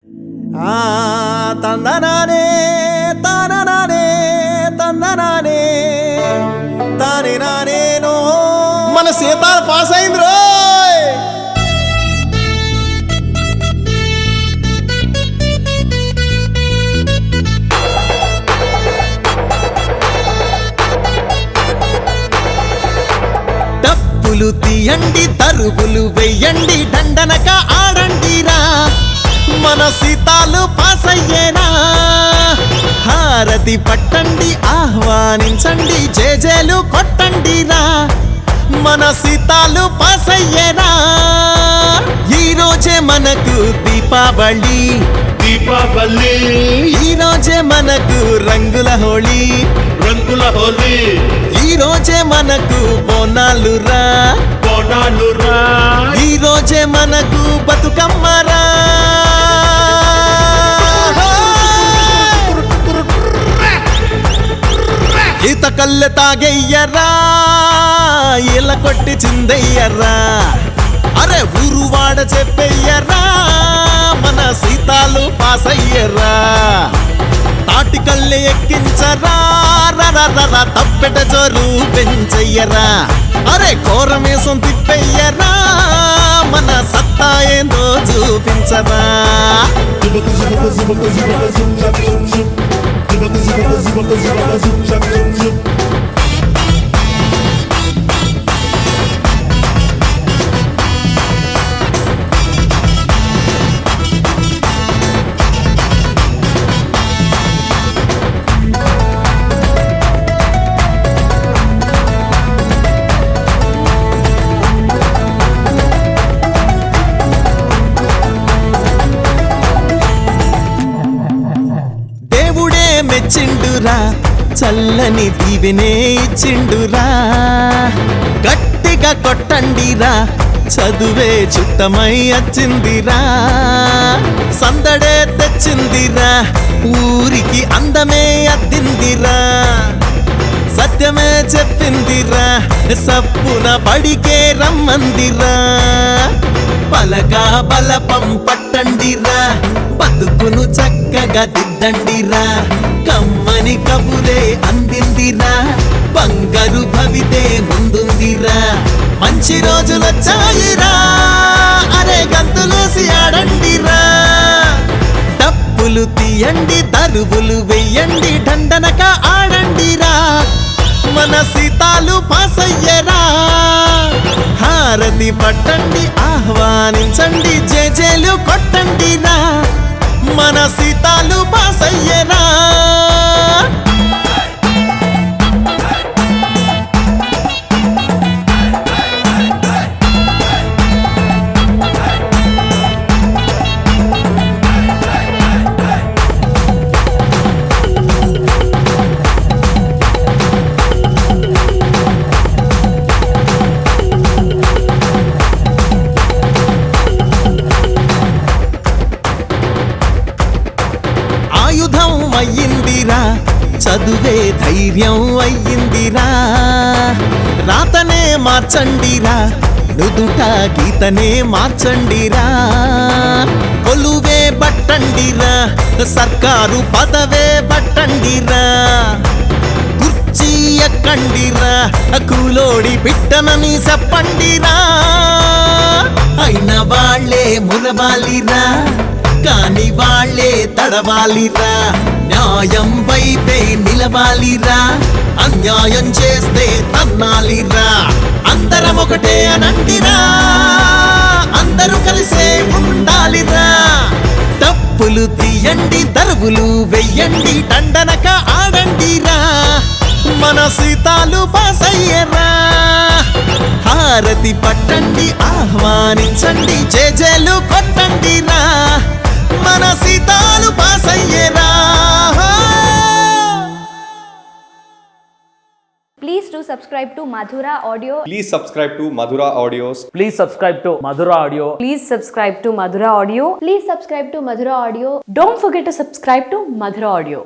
ఆ తందనానే తాననానే తందనానే తానే నానేనో మన సీతాల పాస్ అయింది రోయ్. డప్పులు తీయండి తరువులు వెయ్యండి దండనక ఆడండిరా మన సీతాలు పాస్ అయ్యేనా. హారతి పట్టండి ఆహ్వానించండి జేజేలు కొట్టండిరా మన సీతాలు పాస్ అయ్యేనా. ఈ రోజే మనకు దీపావళి దీపావళి, ఈ రోజే మనకు రంగుల హోళీ రంగుల హోలీ, ఈ రోజే మనకు బోనాలురా బోనాలురా, ఈ రోజే మనకు బతుకమ్మరా. ఈత కళ్ళె తాగెయ్యరా ఇలా కొట్టి చిందెయ్యరా. అరే ఊరు వాడ చెప్పెయ్యరా మన సీతాలు పాస్ అయ్యరా. తాటి కళ్ళె ఎక్కించరా రర తప్పెట జోరు పెంచెయ్యరా. అరే కోరమేసం తిప్పెయ్యరా మన సత్తా ఏందో చూపించరా. జుబకు జుబకు జుబకు జుబకు జుమ్ జబ్ జుమ్ జుమ్, జుబకు జుబకు జుబకు జుబకు జుమ్ జబ్ జుమ్ జుమ్. దేవుడే మెచ్చిండురా చల్లని దీవెనే ఇచ్చిండురా. గట్టిగా కొట్టండిరా చదువే చుట్టమై వచ్చిందిరా. సందడే తెచ్చిందిరా ఊరికి అందమే అద్దిందిరా. సత్యమే చెప్పిందిరా సప్పున పడికే రమ్మందిరా. పలగా బలపం పట్టండిరా బతుకును చక్కగా దిద్దండిరా. కమ్మని కబురే అందిందిరా బంగారు భవితే ముందుందిరా. మంచి రోజులొచ్చాయిరా అరే గంతులేసి ఆడండిరా. డప్పులు తీయండి తరువులు వెయ్యండి దండనక ఆడండిరా మన సీతాలు పాస్ అయ్యరా. హారతి పట్టండి ఆహ్వానించండి జేజేలు కొట్టండిరా మన సీతాలు పాస్ అయ్యరా. ఆయుధం అయ్యిందిరా చదువే ధైర్యం అయ్యిందిరా. రాతనే మార్చండిరా నుదుట గీతనే మార్చండిరా. కొలువే బట్టండిరా సర్కారు పదవే బట్టండిరా. కుర్చీ ఎక్కండిరా కూలోడి బిడ్డనని చెప్పండిరా. అయిన వాళ్ళే మురవాలిరా కాని వాళ్ళే తడవాలిరా. న్యాయం వైపే నిలవాలిరా అన్యాయం చేస్తే తన్నాలిరా. అందరం ఒకటే అనండిరా అందరూ కలిసే ఉండాలిరా. డప్పులు తీయండి తరువులు వెయ్యండి దండనక ఆడండిరా మన సీతాలు పాస్ అయ్యరా. హారతి పట్టండి ఆహ్వానించండి జేజేలు కొట్టండిరా మన సీతాలు pass అయ్యేరా. Please do subscribe to Madhura Audio. Please subscribe to Madhura Audios. Please subscribe to Madhura Audio. Please subscribe to Madhura Audio. Please subscribe to Madhura Audio. Don't forget to subscribe to Madhura Audio.